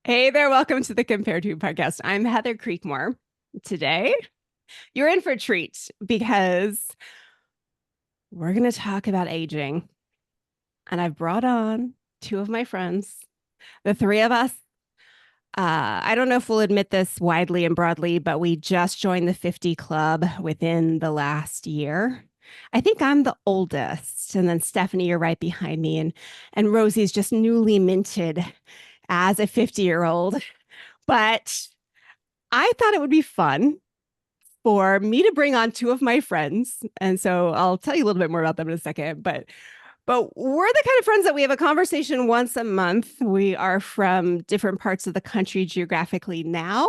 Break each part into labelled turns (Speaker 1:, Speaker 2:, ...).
Speaker 1: Hey there, welcome to the Compared to podcast. I'm Heather Creekmore. Today, you're in for a treat because we're going to talk about aging. And I've brought on two of my friends, the three of us. I don't know if we'll admit this widely and broadly, but we just joined the 50 Club within the last year. I think I'm the oldest, and then Stephanie, you're right behind me, and Rosie's just newly minted as a 50-year-old. But I thought it would be fun for me to bring on two of my friends. And so I'll tell you a little bit more about them in a second. But we're the kind of friends that we have a conversation once a month. We are from different parts of the country geographically now.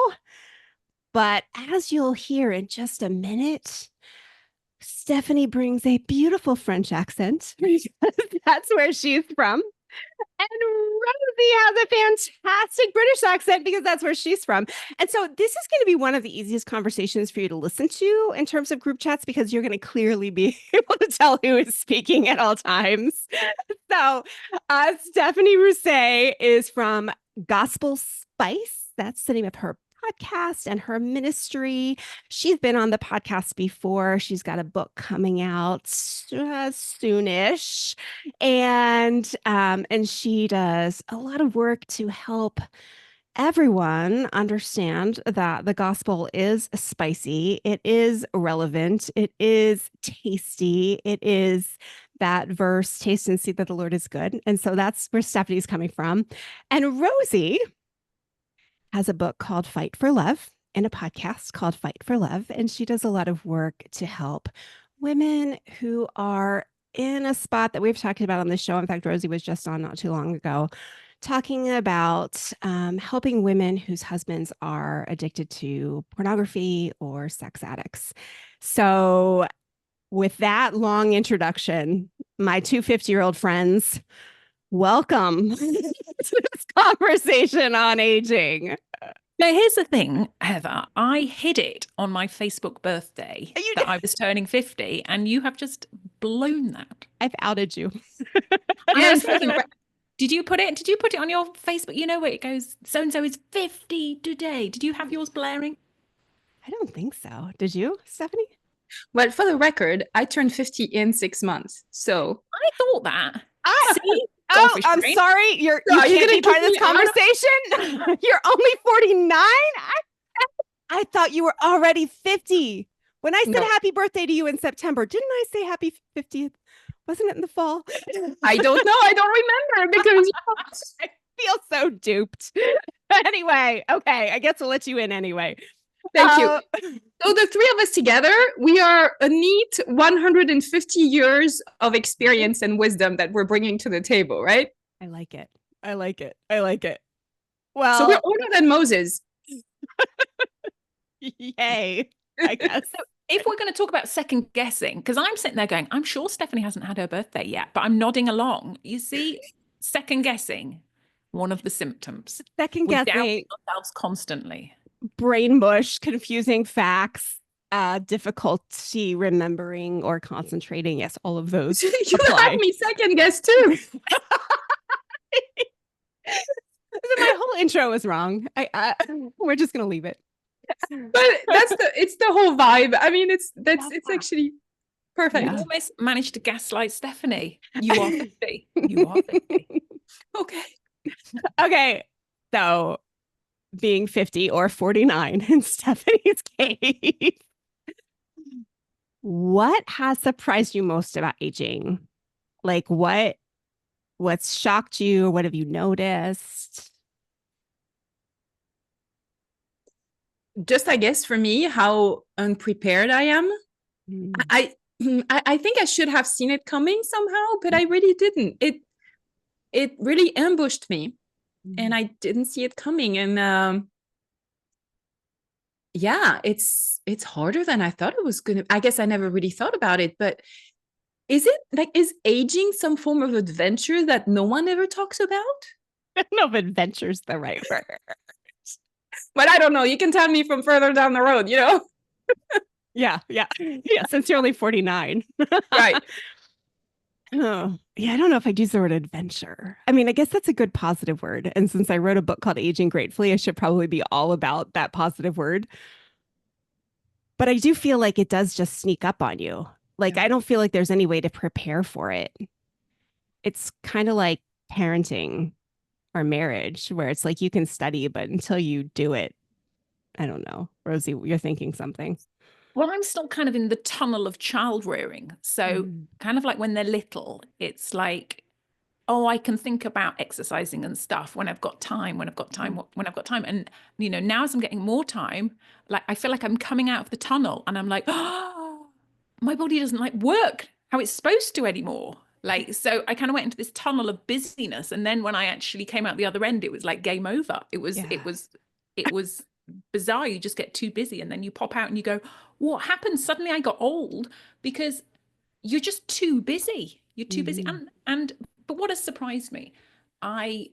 Speaker 1: But as you'll hear in just a minute, Stephanie brings a beautiful French accent. That's where she's from. And Rosie has a fantastic British accent because that's where she's from. And so this is going to be one of the easiest conversations for you to listen to in terms of group chats because you're going to clearly be able to tell who is speaking at all times. So Stephanie Rousset is from Gospel Spice. That's the name of her podcast and her ministry. She's been on the podcast before. She's got a book coming out soonish, and she does a lot of work to help everyone understand that the gospel is spicy, it is relevant, it is tasty, it is that verse, taste and see that the Lord is good. And so that's where Stephanie's coming from. And Rosie has a book called Fight for Love and a podcast called Fight for Love. And she does a lot of work to help women who are in a spot that we've talked about on the show. In fact, Rosie was just on not too long ago talking about helping women whose husbands are addicted to pornography or sex addicts. So with that long introduction, my two 50-year-old friends, welcome to this conversation on aging.
Speaker 2: Now, here's the thing, Heather. I hid it on my Facebook birthday that I was turning 50, and you have just blown that.
Speaker 1: I've outed you.
Speaker 2: I was thinking, did you put it on your Facebook? You know where it goes, so-and-so is 50 today. Did you have yours blaring?
Speaker 1: I don't think so. Did you, Stephanie?
Speaker 3: Well, for the record, I turned 50 in 6 months. So
Speaker 2: I thought that. See?
Speaker 1: Oh, I'm sorry. You can't be part of this conversation. You're only 49. I thought you were already 50. When I said happy birthday to you in September, didn't I say happy 50th? Wasn't it in the fall?
Speaker 3: I don't know. I don't remember because
Speaker 1: I feel so duped. Anyway, okay. I guess we'll let you in anyway.
Speaker 3: Thank you. So the three of us together, we are a neat 150 years of experience and wisdom that we're bringing to the table, right?
Speaker 1: I like it. I like it. I like it. Well,
Speaker 3: so we're older than Moses.
Speaker 1: Yay, I guess.
Speaker 2: So if we're going to talk about second guessing, because I'm sitting there going, I'm sure Stephanie hasn't had her birthday yet, but I'm nodding along. You see, second guessing, one of the symptoms.
Speaker 1: Second guessing.
Speaker 2: We doubt ourselves constantly.
Speaker 1: Brain mush, confusing facts, difficulty remembering or concentrating. Yes, all of those.
Speaker 3: You have me second guess too.
Speaker 1: My whole intro was wrong. We're just gonna leave it.
Speaker 3: But it's the whole vibe. I mean, it's actually perfect.
Speaker 2: You almost managed to gaslight Stephanie. You are 50. You are 50.
Speaker 1: Okay. So being 50 or 49 in Stephanie's case, what has surprised you most about aging? Like what's shocked you? What have you noticed?
Speaker 3: Just, I guess, for me, how unprepared I am. I think I should have seen it coming somehow, but I really didn't. It really ambushed me, and I didn't see it coming. And yeah, it's harder than I thought it was gonna. I guess I never really thought about it, but is aging some form of adventure that no one ever talks about?
Speaker 1: I don't know if adventure's the right word.
Speaker 3: But I don't know. You can tell me from further down the road, you know?
Speaker 1: Yeah. Since you're only 49.
Speaker 3: Right.
Speaker 1: Oh, yeah, I don't know if I'd use the word adventure. I mean, I guess that's a good positive word. And since I wrote a book called Aging Gratefully, I should probably be all about that positive word. But I do feel like it does just sneak up on you. Like,
Speaker 3: Yeah.
Speaker 1: I don't feel like there's any way to prepare for it. It's kind of like parenting or marriage, where it's like you can study, but until you do it, I don't know. Rosie, you're thinking something.
Speaker 2: Well, I'm still kind of in the tunnel of child rearing. So,
Speaker 1: Mm.
Speaker 2: kind of like when they're little, it's like, oh, I can think about exercising and stuff when I've got time, when I've got time, when I've got time. And, now as I'm getting more time, like I feel like I'm coming out of the tunnel and I'm like, oh, my body doesn't like work how it's supposed to anymore. Like, so I kind of went into this tunnel of busyness. And then when I actually came out the other end, it was like game over. It was bizarre. You just get too busy and then you pop out and you go, what happened? Suddenly I got old because you're just too busy. You're too busy. But what has surprised me, I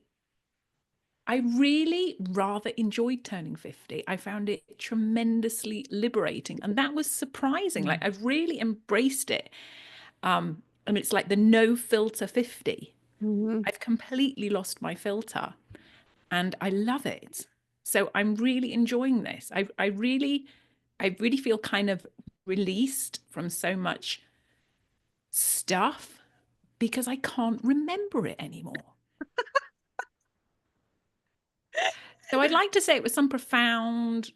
Speaker 2: really rather enjoyed turning 50. I found it tremendously liberating. And that was surprising. Like I've really embraced it. I mean, it's like the no filter 50. I've completely lost my filter and I love it. So I'm really enjoying this. I really feel kind of released from so much stuff because I can't remember it anymore. So I'd like to say it was some profound,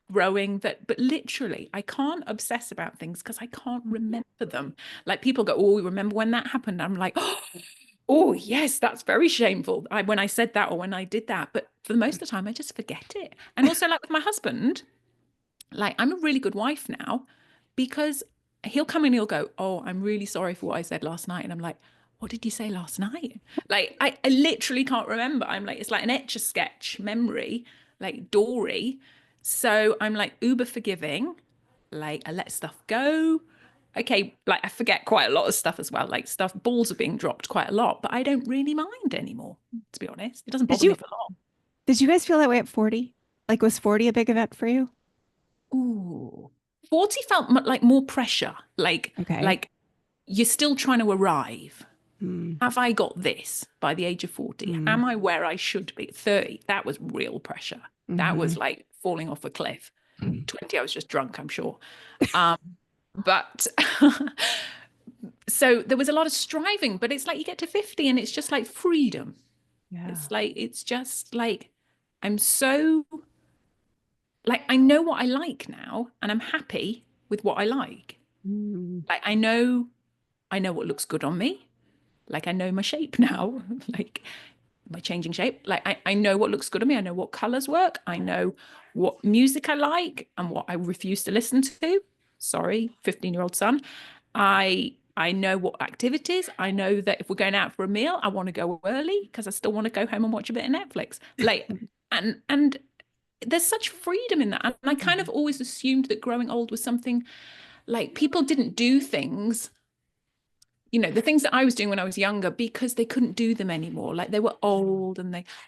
Speaker 2: growing but literally I can't obsess about things because I can't remember them. Like people go, oh, remember when that happened? I'm like, oh yes, that's very shameful. When I said that or when I did that. But for the most of the time, I just forget it. And also like with my husband, like I'm a really good wife now because he'll come in and he'll go, oh, I'm really sorry for what I said last night. And I'm like, what did you say last night? Like, I literally can't remember. I'm like, it's like an Etch-a-Sketch memory, like Dory. So I'm like uber forgiving, like I let stuff go. Okay, like I forget quite a lot of stuff as well. Like balls are being dropped quite a lot, but I don't really mind anymore, to be honest. It doesn't
Speaker 1: Did
Speaker 2: bother me
Speaker 1: you
Speaker 2: for long.
Speaker 1: did you guys feel that way at 40? Like was 40 a big event for you?
Speaker 2: Ooh. 40 felt like more pressure.
Speaker 1: Okay.
Speaker 2: Like you're still trying to arrive.
Speaker 1: Mm.
Speaker 2: Have I got this by the age of 40? Am I where I should be? 30, that was real pressure. That was like falling off a cliff. 20, I was just drunk, I'm sure. But so there was a lot of striving, but it's like you get to 50 and it's just like freedom.
Speaker 1: Yeah.
Speaker 2: It's just like, I'm so like, I know what I like now and I'm happy with what I like. Like, I know what looks good on me. Like I know my shape now, like my changing shape. Like I know what looks good on me. I know what colors work. I know what music I like and what I refuse to listen to. Sorry, 15-year-old son. I know what activities. I know that if we're going out for a meal, I want to go early because I still want to go home and watch a bit of Netflix. Like and there's such freedom in that. And I kind of always assumed that growing old was something like people didn't do things, the things that I was doing when I was younger because they couldn't do them anymore. Like they were old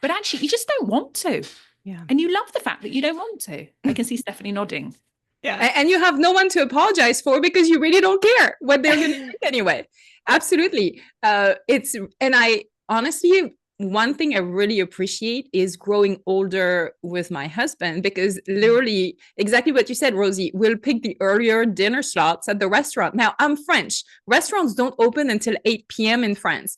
Speaker 2: but actually you just don't want to.
Speaker 1: Yeah.
Speaker 2: And you love the fact that you don't want to. I can see Stephanie nodding.
Speaker 1: Yeah.
Speaker 3: And you have no one to apologize for because you really don't care what they're going to think anyway. Absolutely. And I honestly, one thing I really appreciate is growing older with my husband because literally exactly what you said, Rosie, we'll pick the earlier dinner slots at the restaurant. Now I'm French. Restaurants don't open until 8 p.m. in France.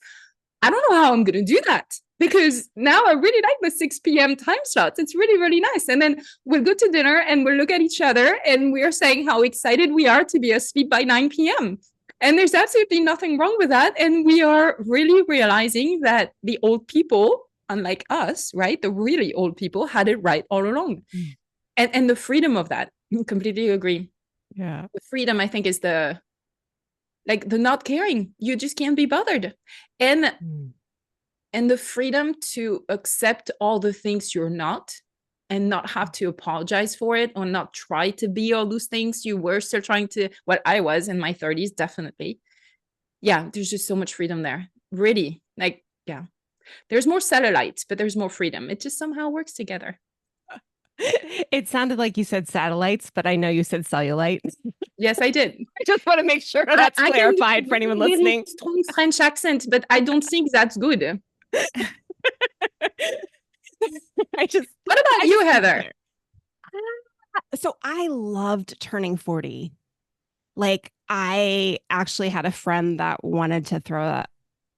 Speaker 3: I don't know how I'm going to do that because now I really like the 6 p.m. time slots. It's really, really nice. And then we'll go to dinner and we'll look at each other and we're saying how excited we are to be asleep by 9 p.m. And there's absolutely nothing wrong with that. And we are really realizing that the old people, unlike us, right? The really old people had it right all along. And the freedom of that, I completely agree.
Speaker 1: Yeah.
Speaker 3: The freedom, I think, is the not caring. You just can't be bothered. And the freedom to accept all the things you're not and not have to apologize for it or not try to be all those things you were still trying to, what I was in my 30s, definitely. Yeah, there's just so much freedom there. Really, yeah. There's more cellulite, but there's more freedom. It just somehow works together.
Speaker 1: It sounded like you said satellites, but I know you said cellulite.
Speaker 3: Yes, I did.
Speaker 1: I just want to make sure that's
Speaker 3: I can do
Speaker 1: clarified for anyone
Speaker 3: really
Speaker 1: listening.
Speaker 3: strong French accent, but I don't think that's good. What about you, Heather?
Speaker 1: So I loved turning 40. Like, I actually had a friend that wanted to throw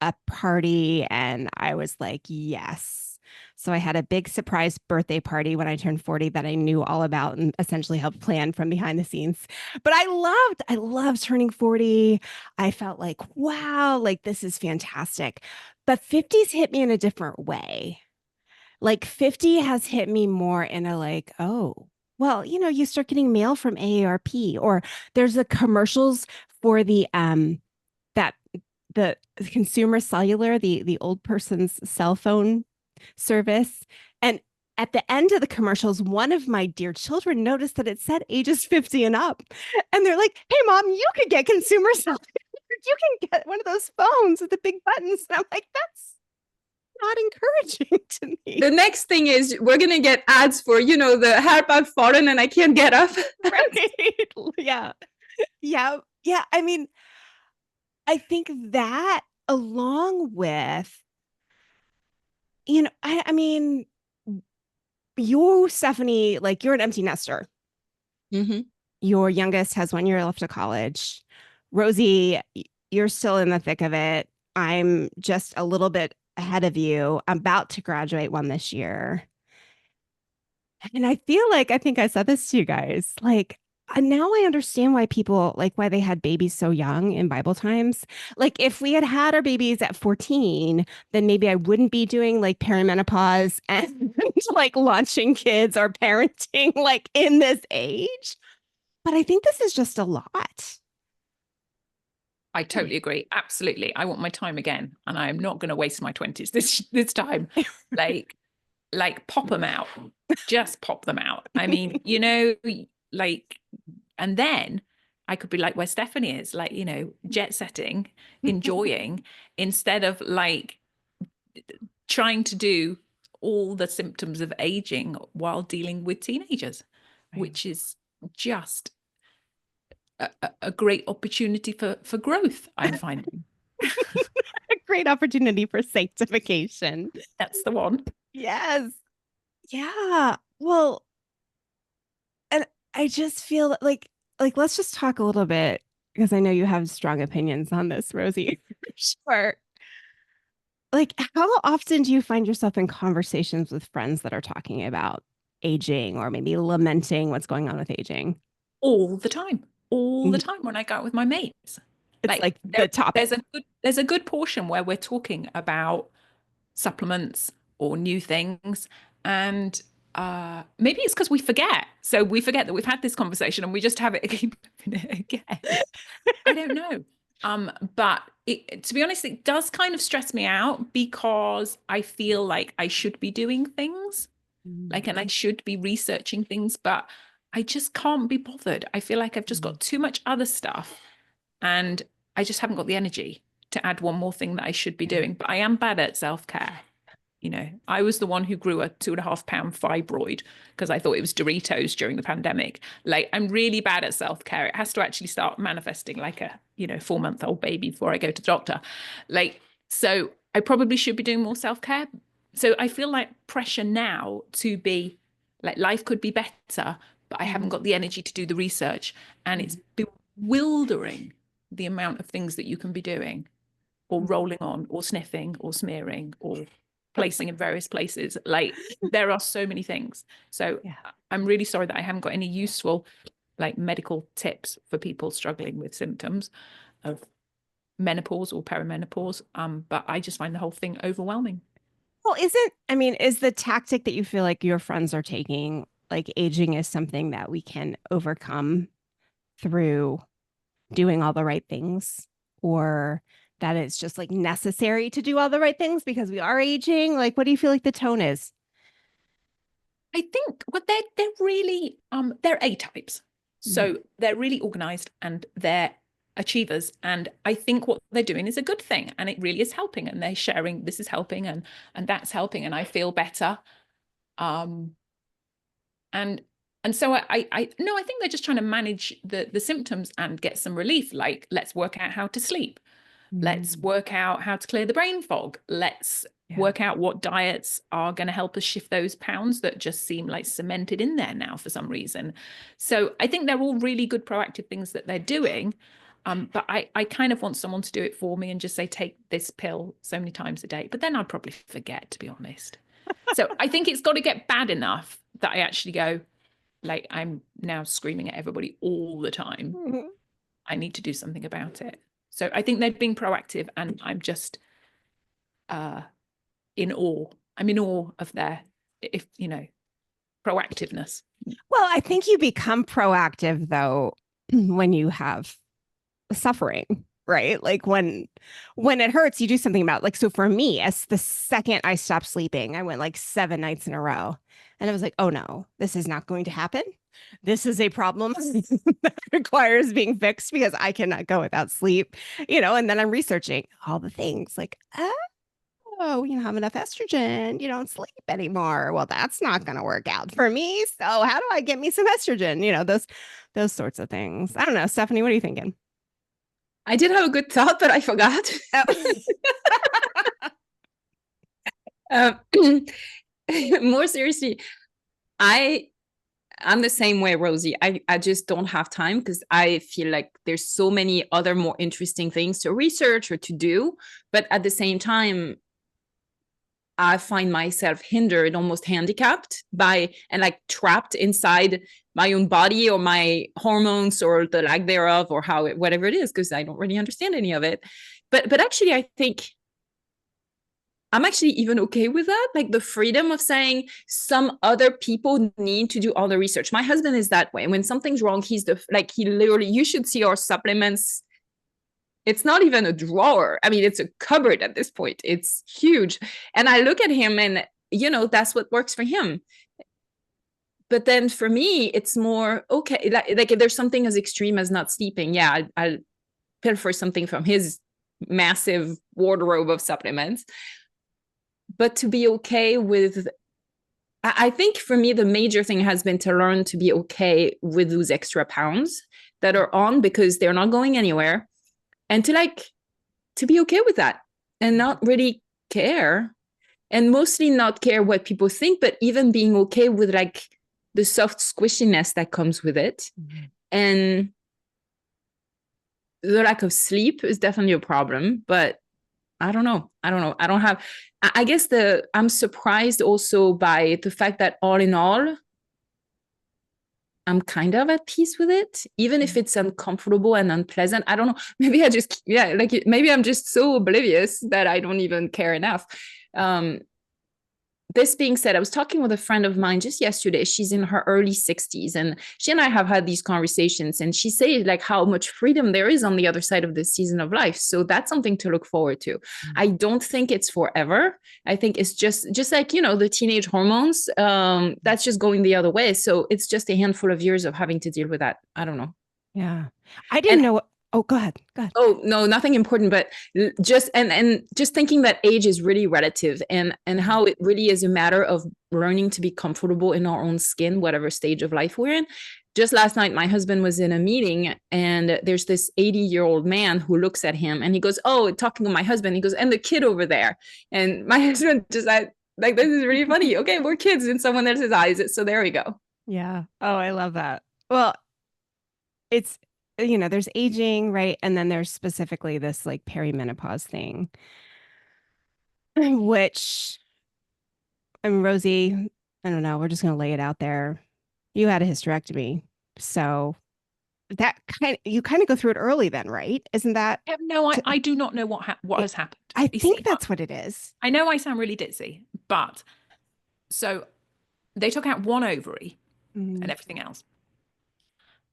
Speaker 1: a party, and I was like, yes. So I had a big surprise birthday party when I turned 40 that I knew all about and essentially helped plan from behind the scenes. But I loved turning 40. I felt like, wow, like this is fantastic. But 50s hit me in a different way. Like 50 has hit me more in a like, oh, well, you start getting mail from AARP, or there's the commercials for that the consumer cellular, the old person's cell phone service. And at the end of the commercials, one of my dear children noticed that it said ages 50 and up. And they're like, hey, mom, you could get consumer cellular. You can get one of those phones with the big buttons. And I'm like, that's not encouraging to me.
Speaker 3: The next thing is we're going to get ads for, the help I've fallen and I can't get up.
Speaker 1: Right. Yeah. Yeah. Yeah. I mean, I think that along with, I mean, you, Stephanie, like you're an empty nester.
Speaker 3: Mm-hmm.
Speaker 1: Your youngest has 1 year left of college. Rosie, you're still in the thick of it. I'm just a little bit ahead of you. I'm about to graduate one this year. And I feel like, I think I said this to you guys, like, now I understand why people like why they had babies so young in Bible times. Like if we had our babies at 14, then maybe I wouldn't be doing like perimenopause and like launching kids or parenting like in this age. But I think this is just a lot.
Speaker 2: I totally agree. Absolutely. I want my time again, and I'm not going to waste my 20s this time. Like pop them out. Just pop them out. I mean, like, and then I could be like where Stephanie is, like, jet setting, enjoying, instead of like trying to do all the symptoms of aging while dealing with teenagers, right, which is just a great opportunity for growth, I'm finding.
Speaker 1: A great opportunity for sanctification.
Speaker 2: That's the one.
Speaker 1: Yes. Yeah. Well, and I just feel like let's just talk a little bit, because I know you have strong opinions on this, Rosie. Sure. Like, how often do you find yourself in conversations with friends that are talking about aging or maybe lamenting what's going on with aging?
Speaker 2: All the time. All the time when I go out with my mates.
Speaker 1: It's like the topic.
Speaker 2: There's a good portion where we're talking about supplements or new things, and maybe it's because we forget. So we forget that we've had this conversation and we just have it again. I don't know. But to be honest, it does kind of stress me out because I feel like I should be doing things, like, and I should be researching things, but I just can't be bothered. I feel like I've just got too much other stuff, and I just haven't got the energy to add one more thing that I should be doing. But I am bad at self-care. I was the one who grew a 2.5-pound fibroid because I thought it was Doritos during the pandemic. Like, I'm really bad at self-care. It has to actually start manifesting like a, 4-month-old baby before I go to the doctor. Like, so I probably should be doing more self-care. So I feel like pressure now to be like, life could be better, but I haven't got the energy to do the research. And it's bewildering the amount of things that you can be doing, or rolling on, or sniffing, or smearing, or placing in various places. Like, there are so many things. So I'm really sorry that I haven't got any useful like medical tips for people struggling with symptoms of menopause or perimenopause. But I just find the whole thing overwhelming.
Speaker 1: Well, is the tactic that you feel like your friends are taking, like aging is something that we can overcome through doing all the right things, or that it's just like necessary to do all the right things because we are aging? Like, what do you feel like the tone is?
Speaker 2: I think they're really they're A types. So they're really organized and they're achievers. And I think what they're doing is a good thing, and it really is helping. And they're sharing, this is helping and that's helping, and I feel better. And so I no, I think they're just trying to manage the symptoms and get some relief. Like, let's work out how to sleep. Let's work out how to clear the brain fog. Let's work out what diets are going to help us shift those pounds that just seem like cemented in there now for some reason. So I think they're all really good proactive things that they're doing. But I kind of want someone to do it for me and just say, take this pill so many times a day. But then I'd probably forget, to be honest. So I think it's got to get bad enough that I actually go, like, I'm now screaming at everybody all the time. I need to do something about it. So I think they're being proactive, and I'm just in awe. I'm in awe of their, if you know, proactiveness.
Speaker 1: Well, I think you become proactive though when you have suffering, right? Like when it hurts, you do something about it. Like, so for me, as the second I stopped sleeping, I went like 7 nights in a row, and I was like, oh no, this is not going to happen. This is a problem that requires being fixed because I cannot go without sleep, and then I'm researching all the things like, oh, you don't have enough estrogen. You don't sleep anymore. Well, that's not going to work out for me. So how do I get me some estrogen? Those sorts of things. I don't know. Stephanie, what are you thinking?
Speaker 3: I did have a good thought, but I forgot. More seriously, I'm the same way, Rosie. I just don't have time because I feel like there's so many other more interesting things to research or to do. But at the same time, I find myself hindered, almost handicapped by, and like trapped inside my own body or my hormones or the lack thereof, or whatever it is, because I don't really understand any of it. But actually, I think I'm actually even okay with that. Like the freedom of saying some other people need to do all the research. My husband is that way. When something's wrong, he literally, you should see our supplements. It's not even a drawer. I mean, it's a cupboard at this point. It's huge. And I look at him and, that's what works for him. But then for me, it's more, okay, like if there's something as extreme as not sleeping, yeah, I'll pilfer something from his massive wardrobe of supplements. But to be okay with, I think for me, the major thing has been to learn to be okay with those extra pounds that are on because they're not going anywhere. And to be okay with that and not really care, and mostly not care what people think, but even being okay with like the soft squishiness that comes with it. And the lack of sleep is definitely a problem, but I don't know. I guess I'm surprised also by the fact that all in all, I'm kind of at peace with it, even if it's uncomfortable and unpleasant. I don't know. Maybe maybe I'm just so oblivious that I don't even care enough. This being said, I was talking with a friend of mine just yesterday. She's in her early 60s, and she and I have had these conversations, and she says like how much freedom there is on the other side of this season of life. So that's something to look forward to. I don't think it's forever. I think it's just like, the teenage hormones, that's just going the other way. So it's just a handful of years of having to deal with that. I don't know.
Speaker 1: Yeah. I didn't know. Oh, go ahead.
Speaker 3: Oh, no, nothing important, but just thinking that age is really relative, and how it really is a matter of learning to be comfortable in our own skin, whatever stage of life we're in. Just last night, my husband was in a meeting, and there's this 80-year-old man who looks at him and he goes, oh, talking to my husband, he goes, and the kid over there. And my husband just like, this is really funny. Okay, we're kids in someone else's eyes. So there we go.
Speaker 1: Yeah. Oh, I love that. Well, it's, there's aging, right? And then there's specifically this like perimenopause thing, which, I mean, Rosie, I don't know, we're just going to lay it out there. You had a hysterectomy. So that you kind of go through it early then, right? Isn't that?
Speaker 2: No, I do not know what has happened.
Speaker 1: I think that's what it is.
Speaker 2: I know I sound really ditzy, but so they took out one ovary and everything else.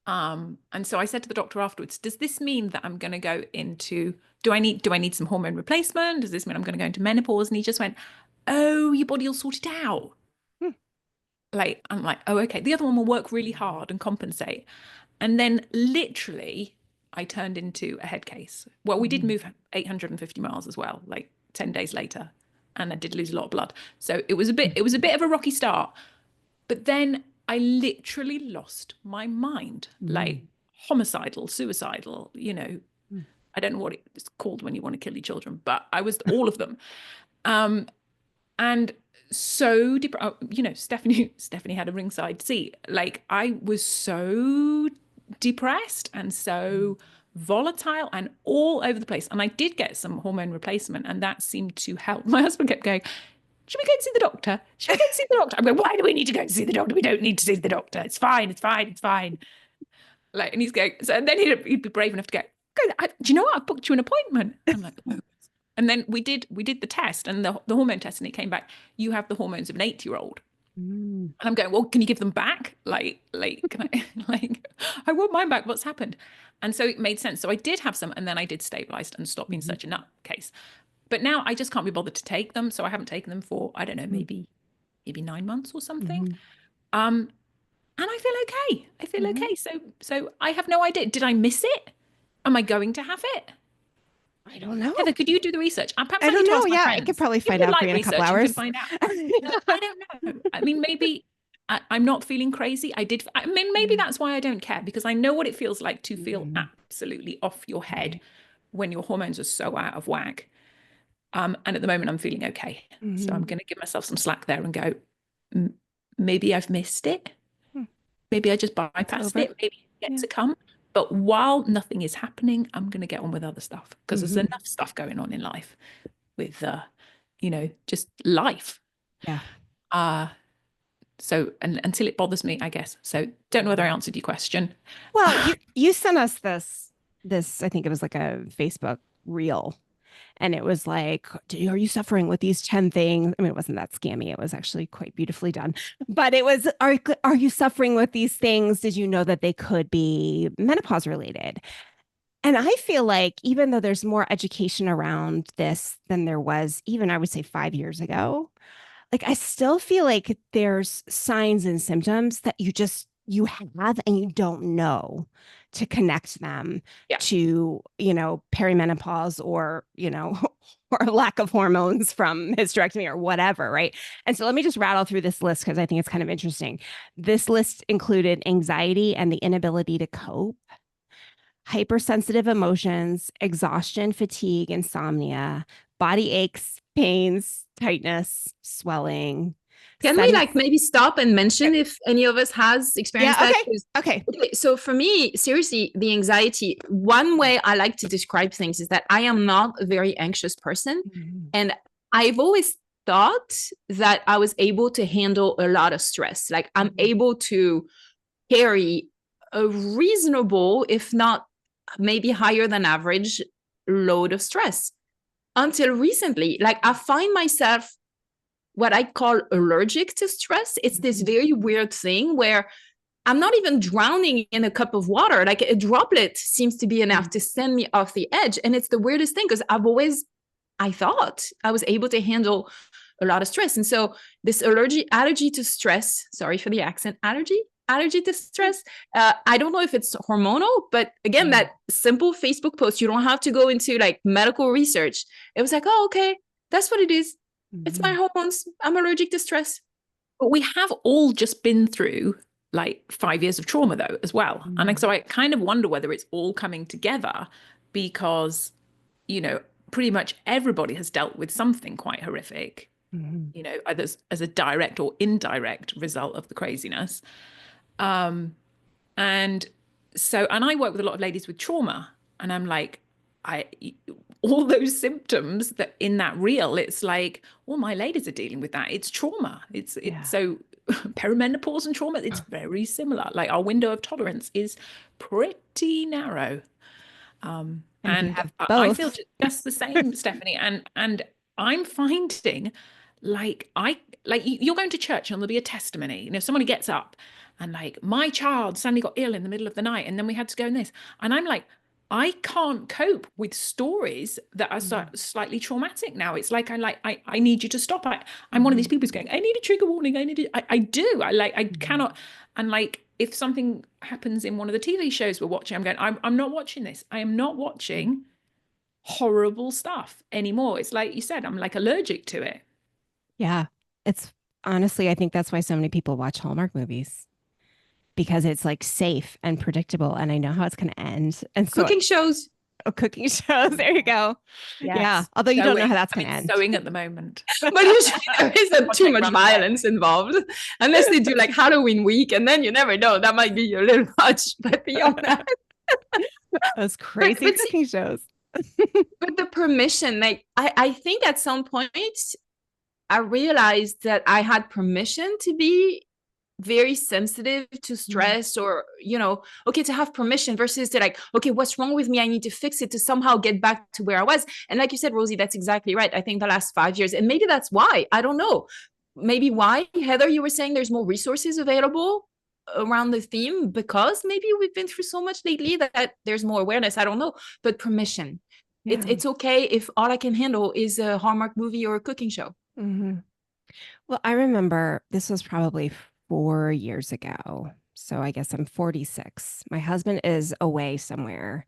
Speaker 2: And so I said to the doctor afterwards, does this mean that I'm going to go into, do I need some hormone replacement? Does this mean I'm going to go into menopause? And he just went, oh, your body will sort it out. Like, I'm like, oh, okay. The other one will work really hard and compensate. And then literally I turned into a head case. Well, we did move 850 miles as well, like 10 days later. And I did lose a lot of blood. So it was a bit of a rocky start. But then I literally lost my mind, like homicidal, suicidal, you know, I don't know what it's called when you want to kill your children, but I was all of them. And so, you know, Stephanie had a ringside seat. Like, I was so depressed and so volatile and all over the place. And I did get some hormone replacement, and that seemed to help. My husband kept going, should we go and see the doctor? Should we go and see the doctor? I'm going, why do we need to go and see the doctor? We don't need to see the doctor. It's fine. It's fine. It's fine. Like, and he's going, so, and then he'd be brave enough to go, do you know what? I've booked you an appointment. I'm like, oh. And then we did the test, and the hormone test, and it came back, you have the hormones of an 8-year-old. And I'm going, well, can you give them back? Like, can I, like, I want mine back. What's happened? And so it made sense. So I did have some, and then I did stabilize and stop being such a nutcase. But now I just can't be bothered to take them. So I haven't taken them for, I don't know, maybe 9 months or something. And I feel okay. I feel okay. So I have no idea. Did I miss it? Am I going to have it?
Speaker 1: I don't know.
Speaker 2: Heather, could you do the research?
Speaker 1: I don't know. Yeah, I could probably find out for you in a couple hours.
Speaker 2: Find out. I don't know. I mean, maybe I'm not feeling crazy. I mean, maybe that's why I don't care, because I know what it feels like to feel absolutely off your head when your hormones are so out of whack. And at the moment, I'm feeling okay. So I'm going to give myself some slack there and go, maybe I've missed it. Maybe I just bypassed it. Maybe it's yet to come. But while nothing is happening, I'm going to get on with other stuff, because there's enough stuff going on in life with, you know, just life. Yeah. So, and until it bothers me, I guess. So don't know whether I answered your question.
Speaker 1: Well, you sent us this, I think it was like a Facebook reel. And it was like, are you suffering with these 10 things? I mean, it wasn't that scammy. It was actually quite beautifully done. But it was, are you suffering with these things? Did you know that they could be menopause related? And I feel like even though there's more education around this than there was even, I would say, 5 years ago, like I still feel like there's signs and symptoms that you have and you don't know to connect them to, you know, perimenopause or, you know, or lack of hormones from hysterectomy or whatever. Right. And so let me just rattle through this list, because I think it's kind of interesting. This list included anxiety and the inability to cope, hypersensitive emotions, exhaustion, fatigue, insomnia, body aches, pains, tightness, swelling.
Speaker 3: Can we like maybe stop and mention if any of us has experienced that?
Speaker 1: Okay.
Speaker 3: So for me, seriously, the anxiety, one way I like to describe things is that I am not a very anxious person. And I've always thought that I was able to handle a lot of stress. Like I'm able to carry a reasonable, if not maybe higher than average load of stress. Until recently, like I find myself what I call allergic to stress. It's this very weird thing where I'm not even drowning in a cup of water. Like a droplet seems to be enough to send me off the edge. And it's the weirdest thing, because I thought I was able to handle a lot of stress. And so this allergy to stress, sorry for the accent, allergy to stress. I don't know if it's hormonal, but again, that simple Facebook post, you don't have to go into like medical research. It was like, oh, okay, that's what it is. It's my hormones. I'm allergic to stress.
Speaker 2: But we have all just been through like 5 years of trauma though, as well. And so I kind of wonder whether it's all coming together, because, you know, pretty much everybody has dealt with something quite horrific, you know, either as a direct or indirect result of the craziness. And I work with a lot of ladies with trauma, and I'm like, all those symptoms that in that reel, it's like, all my ladies are dealing with that. It's trauma. It's so perimenopause and trauma, it's very similar. Like our window of tolerance is pretty narrow. And I feel just the same, Stephanie. And I'm finding like you're going to church and there'll be a testimony. You know, somebody gets up and like, my child suddenly got ill in the middle of the night, and then we had to go in this. And I'm like, I can't cope with stories that are slightly traumatic now. It's like, I need you to stop. I'm one of these people who's going, I need a trigger warning. I cannot. And like, if something happens in one of the TV shows we're watching, I'm going, I'm not watching this. I am not watching horrible stuff anymore. It's like you said, I'm like allergic to it.
Speaker 1: Yeah. It's honestly, I think that's why so many people watch Hallmark movies. because it's like safe and predictable and I know how it's going to end. And so
Speaker 3: Cooking shows.
Speaker 1: Cooking shows. There you go.
Speaker 3: Yes.
Speaker 1: Yeah. Although you don't know how that's going to end.
Speaker 2: Sewing at the moment.
Speaker 3: But usually there isn't too much violence involved, unless they do like Halloween week, and then you never know. That might be a little much. But beyond that,
Speaker 1: those crazy cooking shows.
Speaker 3: But the permission, like I think at some point I realized that I had permission to be very sensitive to stress, or, you know, okay, to have permission versus to like, okay, what's wrong with me? I need to fix it to somehow get back to where I was. And like you said, Rosie, that's exactly right. I think the last 5 years, and maybe that's why, I don't know, maybe why, Heather, you were saying there's more resources available around the theme, because maybe we've been through so much lately that there's more awareness. I don't know, but permission. Yeah. It's okay if all I can handle is a Hallmark movie or a cooking show.
Speaker 1: Well, I remember this was probably 4 years ago. So I guess I'm 46. My husband is away somewhere.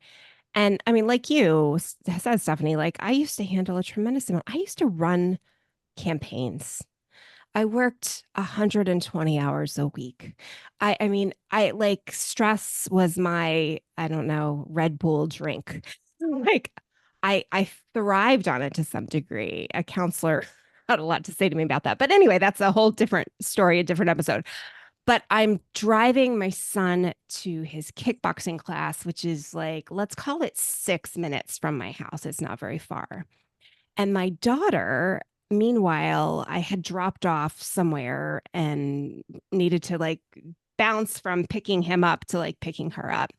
Speaker 1: And I mean, like you said, Stephanie, like I used to handle a tremendous amount. I used to run campaigns. I worked 120 hours a week. I mean, I like stress was my, I don't know, Red Bull drink. Like I thrived on it to some degree. A counselor had a lot to say to me about that. But anyway, that's a whole different story, a different episode. But I'm driving my son to his kickboxing class, which is like, let's call it 6 minutes from my house. It's not very far. And my daughter, meanwhile, I had dropped off somewhere and needed to like bounce from picking him up to like picking her up.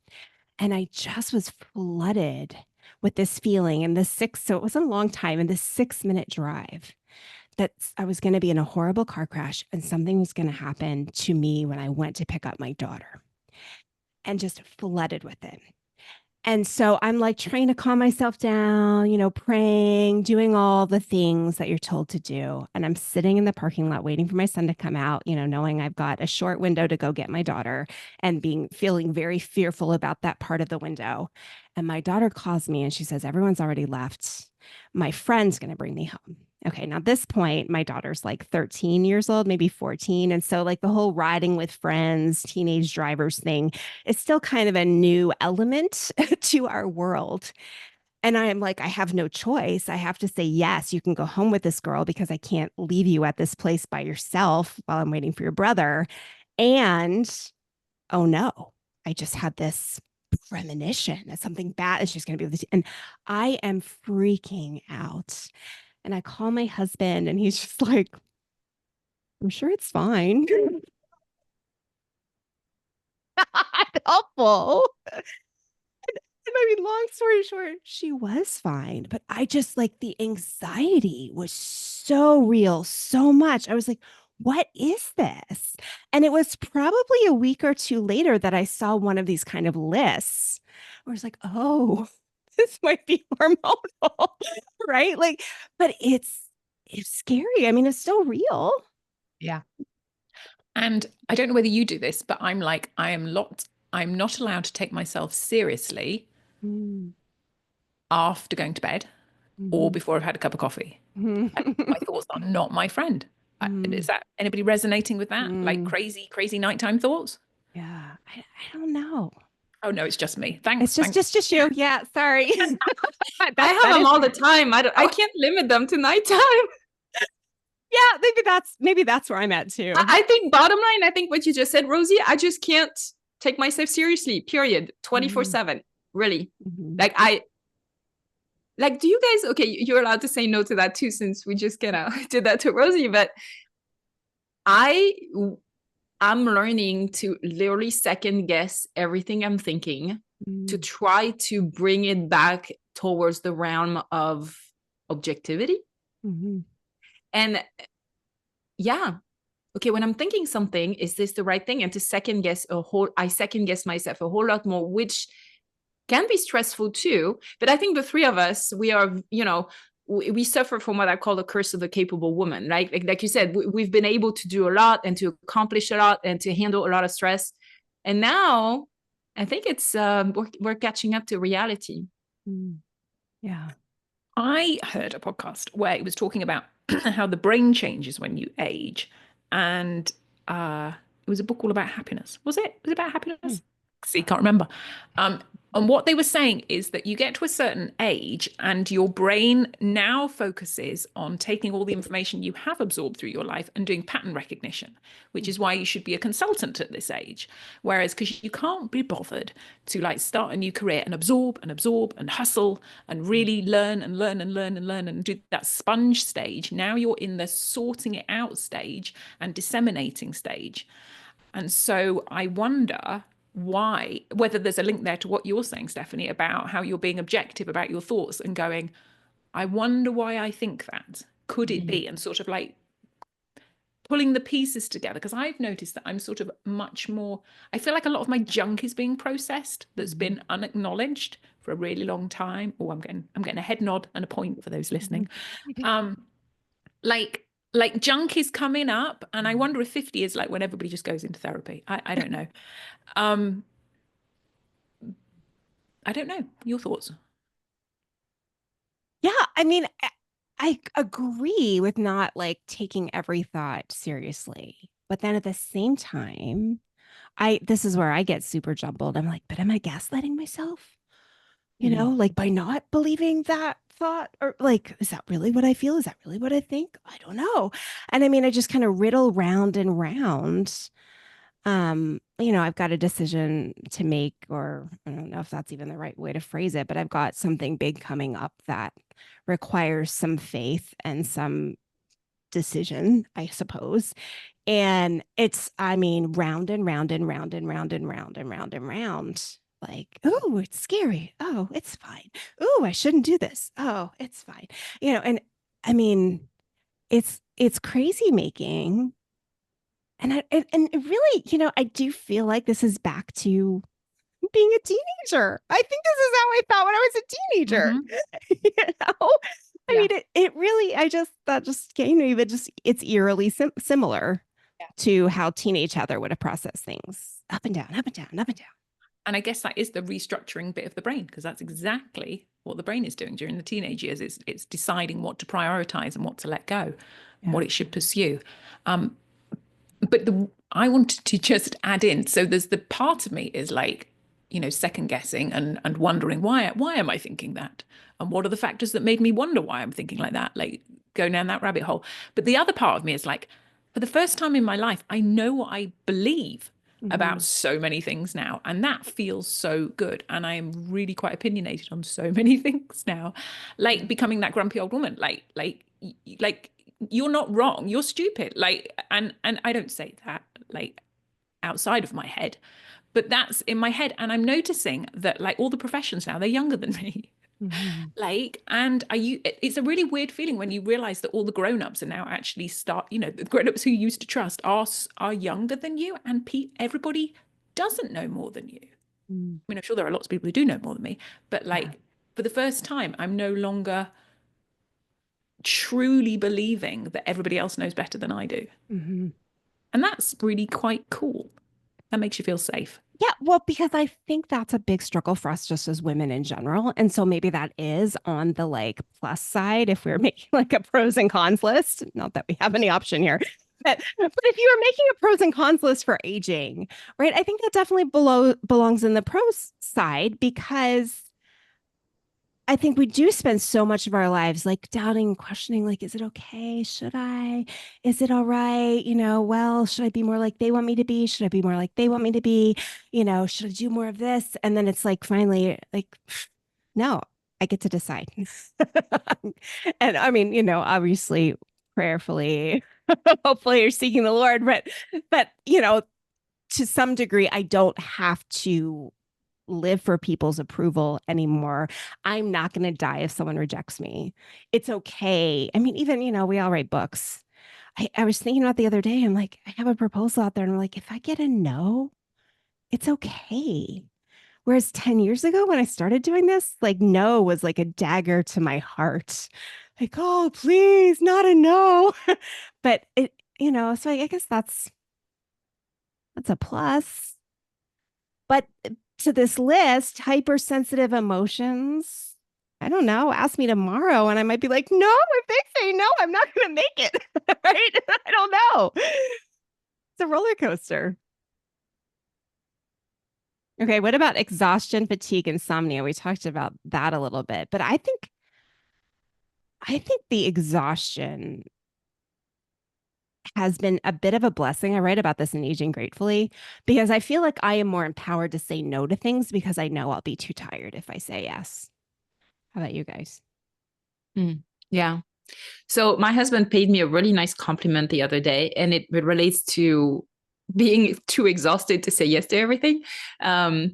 Speaker 1: And I just was flooded with this feeling and so it wasn't a long time, in this 6-minute drive, that I was going to be in a horrible car crash and something was going to happen to me when I went to pick up my daughter, and just flooded with it. And so I'm like trying to calm myself down, you know, praying, doing all the things that you're told to do. And I'm sitting in the parking lot waiting for my son to come out, you know, knowing I've got a short window to go get my daughter, and feeling very fearful about that part of the window. And my daughter calls me and she says, everyone's already left. My friend's going to bring me home. Okay, now at this point, my daughter's like 13 years old, maybe 14. And so like the whole riding with friends, teenage drivers thing is still kind of a new element to our world. And I'm like, I have no choice. I have to say, yes, you can go home with this girl because I can't leave you at this place by yourself while I'm waiting for your brother. And oh no, I just had this premonition that something bad is just going to be with this. And I am freaking out. And I call my husband and he's just like, I'm sure it's fine. Helpful. And I mean, long story short, she was fine. But I just like, the anxiety was so real, so much. I was like, what is this? And it was probably a week or two later that I saw one of these kind of lists where I was like, oh, this might be hormonal, right? Like, but it's scary. I mean, it's still real.
Speaker 3: Yeah.
Speaker 2: And I don't know whether you do this, but I'm like, I'm not allowed to take myself seriously after going to bed or before I've had a cup of coffee. My thoughts are not my friend. Is that anybody resonating with that? Like crazy nighttime thoughts?
Speaker 1: Yeah. I don't know.
Speaker 2: Oh no, it's just me. Thanks.
Speaker 1: It's just you. Yeah. Sorry.
Speaker 3: I have them all the time. I can't limit them to nighttime.
Speaker 1: Yeah, maybe that's where I'm at too.
Speaker 3: I think bottom line, I think what you just said, Rosie, I just can't take myself seriously, period. 24/7. Really. Like, do you guys, okay, you're allowed to say no to that too, since we just kind of did that to Rosie, but I'm learning to literally second guess everything I'm thinking to try to bring it back towards the realm of objectivity. And yeah, okay, when I'm thinking something, is this the right thing? And to second guess I second guess myself a whole lot more, which can be stressful too. But I think the three of us, we are, you know, we suffer from what I call the curse of the capable woman. Like you said, we've been able to do a lot and to accomplish a lot and to handle a lot of stress. And now I think it's we're catching up to reality.
Speaker 1: Yeah.
Speaker 2: I heard a podcast where it was talking about how the brain changes when you age. And it was a book all about happiness. Was it? Was it about happiness? See, can't remember. And what they were saying is that you get to a certain age and your brain now focuses on taking all the information you have absorbed through your life and doing pattern recognition, which is why you should be a consultant at this age. Whereas, because you can't be bothered to like start a new career and absorb and hustle and really learn and learn and learn and learn and do that sponge stage. Now you're in the sorting it out stage and disseminating stage. And so I wonder whether there's a link there to what you're saying, Stephanie, about how you're being objective about your thoughts and going, I wonder why I think that. Could it be? And sort of like pulling the pieces together. Because I've noticed that I'm sort of much more, I feel like a lot of my junk is being processed that's been unacknowledged for a really long time. Oh, I'm getting a head nod and a point for those listening. Like junk is coming up, and I wonder if 50 is like when everybody just goes into therapy. I don't know. I don't know. Your thoughts?
Speaker 1: Yeah, I mean, I agree with not like taking every thought seriously, but then at the same time, this is where I get super jumbled. I'm like, but am I gaslighting myself? You know, like by not believing that thought, or like, is that really what I feel? Is that really what I think? I don't know. And I mean, I just kind of riddle round and round. You know, I've got a decision to make, or I don't know if that's even the right way to phrase it, but I've got something big coming up that requires some faith and some decision, I suppose. And it's, I mean, round and round and round and round and round and round and round. Like, oh, it's scary. Oh, it's fine. Oh, I shouldn't do this. Oh, it's fine. You know, and I mean, it's crazy making. And and really, you know, I do feel like this is back to being a teenager. I think this is how I felt when I was a teenager. You know, I mean, it really, that just came to me, but just it's eerily similar to how teenage Heather would have processed things up and down, up and down, up and down.
Speaker 2: And I guess that is the restructuring bit of the brain, because that's exactly what the brain is doing during the teenage years. It's deciding what to prioritize and what to let go and what it should pursue. But I wanted to just add in, so there's the part of me is like, you know, second guessing and wondering why am I thinking that? And what are the factors that made me wonder why I'm thinking like that? Like go down that rabbit hole. But the other part of me is like, for the first time in my life, I know what I believe about so many things now. And that feels so good. And I am really quite opinionated on so many things now, like becoming that grumpy old woman, like you're not wrong, you're stupid. Like, and I don't say that like outside of my head, but that's in my head. And I'm noticing that like all the professions now, they're younger than me. Like, and it's a really weird feeling when you realize that all the grown-ups are now actually you know, the grown-ups who you used to trust are younger than you, and everybody doesn't know more than you. I mean, I'm sure there are lots of people who do know more than me, but like for the first time, I'm no longer truly believing that everybody else knows better than I do. And that's really quite cool. That makes you feel safe.
Speaker 1: Yeah, well, because I think that's a big struggle for us just as women in general. And so maybe that is on the like plus side if we're making like a pros and cons list. Not that we have any option here. But if you are making a pros and cons list for aging, right, I think that definitely belongs in the pros side, because I think we do spend so much of our lives like doubting and questioning, like, is it okay? Should I? Is it all right? You know, well, should I be more like they want me to be? Should I be more like they want me to be? You know, should I do more of this? And then it's like, finally, like, no, I get to decide. And I mean, you know, obviously, prayerfully, hopefully you're seeking the Lord, but, you know, to some degree, I don't have to live for people's approval anymore. I'm not going to die if someone rejects me. It's okay. I mean, even, you know, we all write books. I was thinking about the other day, I'm like, I have a proposal out there, and I'm like, if I get a no, it's okay. Whereas 10 years ago, when I started doing this, like, no was like a dagger to my heart. Like, oh, please, not a no. But it, you know, so I guess that's a plus. But to this list, hypersensitive emotions, I don't know, ask me tomorrow and I might be like, no, if they say no, I'm not going to make it. Right? I don't know. It's a roller coaster. Okay, what about exhaustion, fatigue, insomnia? We talked about that a little bit, but I think the exhaustion has been a bit of a blessing. I write about this in Aging Gratefully because I feel like I am more empowered to say no to things because I know I'll be too tired if I say yes. How about you guys?
Speaker 3: Yeah. So my husband paid me a really nice compliment the other day, and it relates to being too exhausted to say yes to everything. We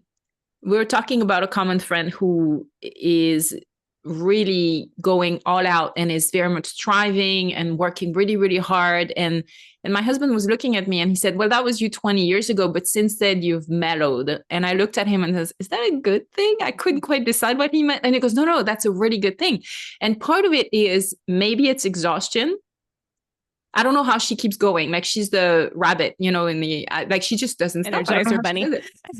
Speaker 3: were talking about a common friend who is really going all out and is very much striving and working really, really hard. And my husband was looking at me and he said, well, that was you 20 years ago, but since then you've mellowed. And I looked at him and says, is that a good thing? I couldn't quite decide what he meant. And he goes, no, that's a really good thing. And part of it is maybe it's exhaustion. I don't know how she keeps going. Like she's the rabbit, in the, like she just doesn't stop.
Speaker 1: Energizer bunny.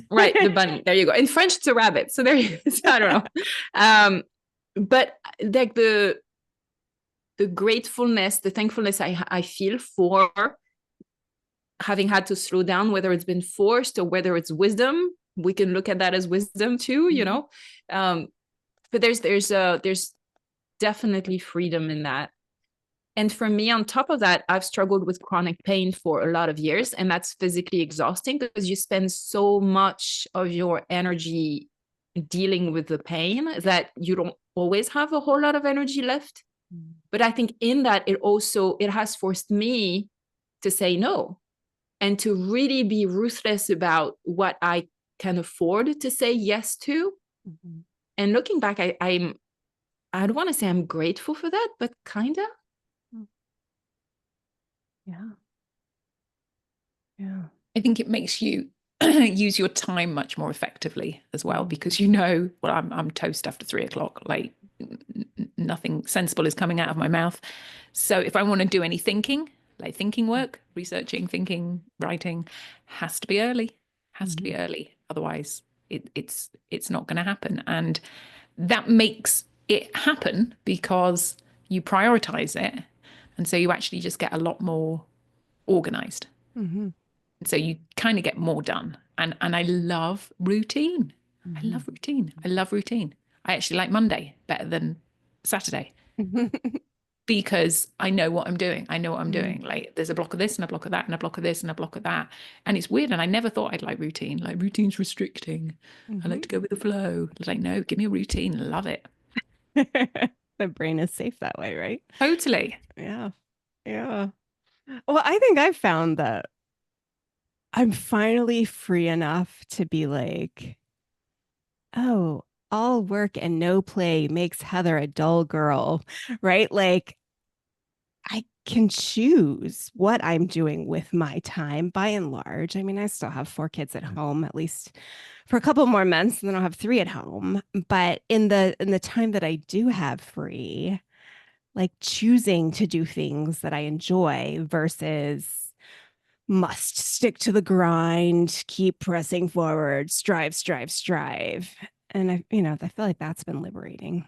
Speaker 3: Right. The bunny. There you go. In French, it's a rabbit. So there you go. So I don't know. But like the gratefulness, the thankfulness I feel for having had to slow down, whether it's been forced or whether it's wisdom, we can look at that as wisdom too, but there's definitely freedom in that. And for me, on top of that, I've struggled with chronic pain for a lot of years, and that's physically exhausting because you spend so much of your energy dealing with the pain that you don't always have a whole lot of energy left. But I think in that, it has forced me to say no and to really be ruthless about what I can afford to say yes to. Mm-hmm. And looking back, I don't want to say I'm grateful for that, but kind of.
Speaker 1: Yeah.
Speaker 2: I think it makes you use your time much more effectively as well, because I'm toast after 3 o'clock, like nothing sensible is coming out of my mouth. So if I want to do any thinking, like thinking work, researching, thinking, writing, has to be early, to be early. Otherwise it's not going to happen. And that makes it happen because you prioritize it. And so you actually just get a lot more organized. Mm-hmm. So you kind of get more done. And I love routine. Mm-hmm. I love routine. I actually like Monday better than Saturday because I know what I'm doing. Doing. Like there's a block of this and a block of that and a block of this and a block of that. And it's weird. And I never thought I'd like routine. Like routine's restricting. Mm-hmm. I like to go with the flow. It's like, no, give me a routine. Love it.
Speaker 1: The brain is safe that way, right?
Speaker 2: Totally.
Speaker 1: Yeah. Yeah. Well, I think I've found that I'm finally free enough to be like, oh, all work and no play makes Heather a dull girl, right? Like I can choose what I'm doing with my time by and large. I mean, I still have 4 kids at home, at least for a couple more months, and then I'll have 3 at home. But in the time that I do have free, like choosing to do things that I enjoy versus must stick to the grind, keep pressing forward, strive. And I feel like that's been liberating.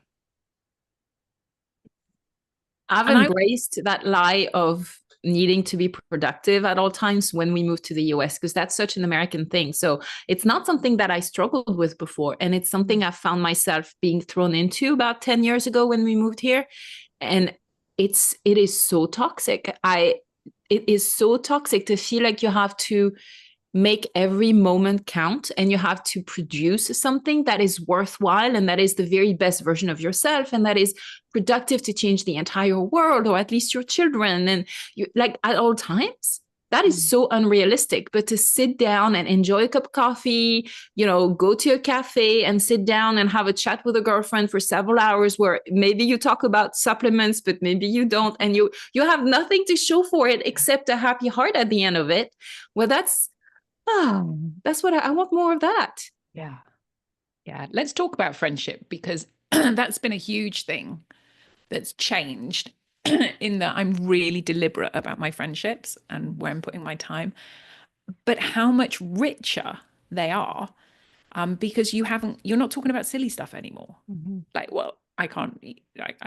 Speaker 3: I've embraced that lie of needing to be productive at all times when we moved to the US, because that's such an American thing. So it's not something that I struggled with before. And it's something I found myself being thrown into about 10 years ago when we moved here. And it is so toxic. It is so toxic to feel like you have to make every moment count and you have to produce something that is worthwhile and that is the very best version of yourself and that is productive to change the entire world or at least your children. And you like at all times, that is so unrealistic. But to sit down and enjoy a cup of coffee, go to a cafe and sit down and have a chat with a girlfriend for several hours where maybe you talk about supplements, but maybe you don't. And you have nothing to show for it except a happy heart at the end of it. Well, that's what I want more of that.
Speaker 2: Yeah. Let's talk about friendship, because that's been a huge thing that's changed in that I'm really deliberate about my friendships and where I'm putting my time, but how much richer they are because you're not talking about silly stuff anymore. Mm-hmm. Like, well, I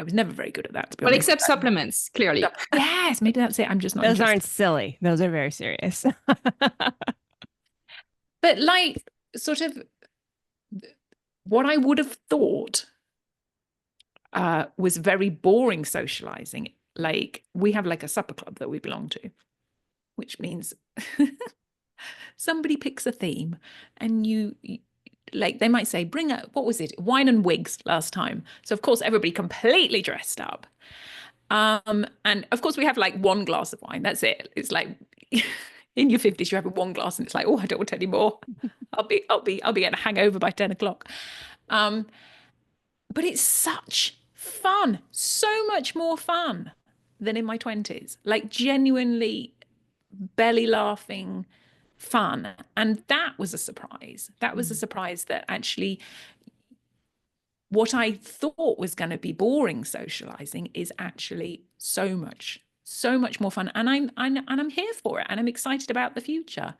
Speaker 2: was never very good at that, to be honest.
Speaker 3: Except supplements, clearly.
Speaker 2: Yes, maybe that's it. I'm just not
Speaker 1: Those aren't silly. Those are very serious.
Speaker 2: But like sort of what I would have thought was very boring socializing. Like, we have like a supper club that we belong to, which means somebody picks a theme, and you like, they might say, bring a, what was it? Wine and wigs last time. So of course, everybody completely dressed up. And of course we have like one glass of wine. That's it. It's like in your 50s, you have one glass and it's like, oh, I don't want any more. I'll be getting a hangover by 10 o'clock. But it's such fun, so much more fun than in my 20s, like genuinely belly laughing fun. And that was a surprise. That was a surprise, that actually what I thought was going to be boring socializing is actually so much more fun. And I'm here for it, and I'm excited about the future.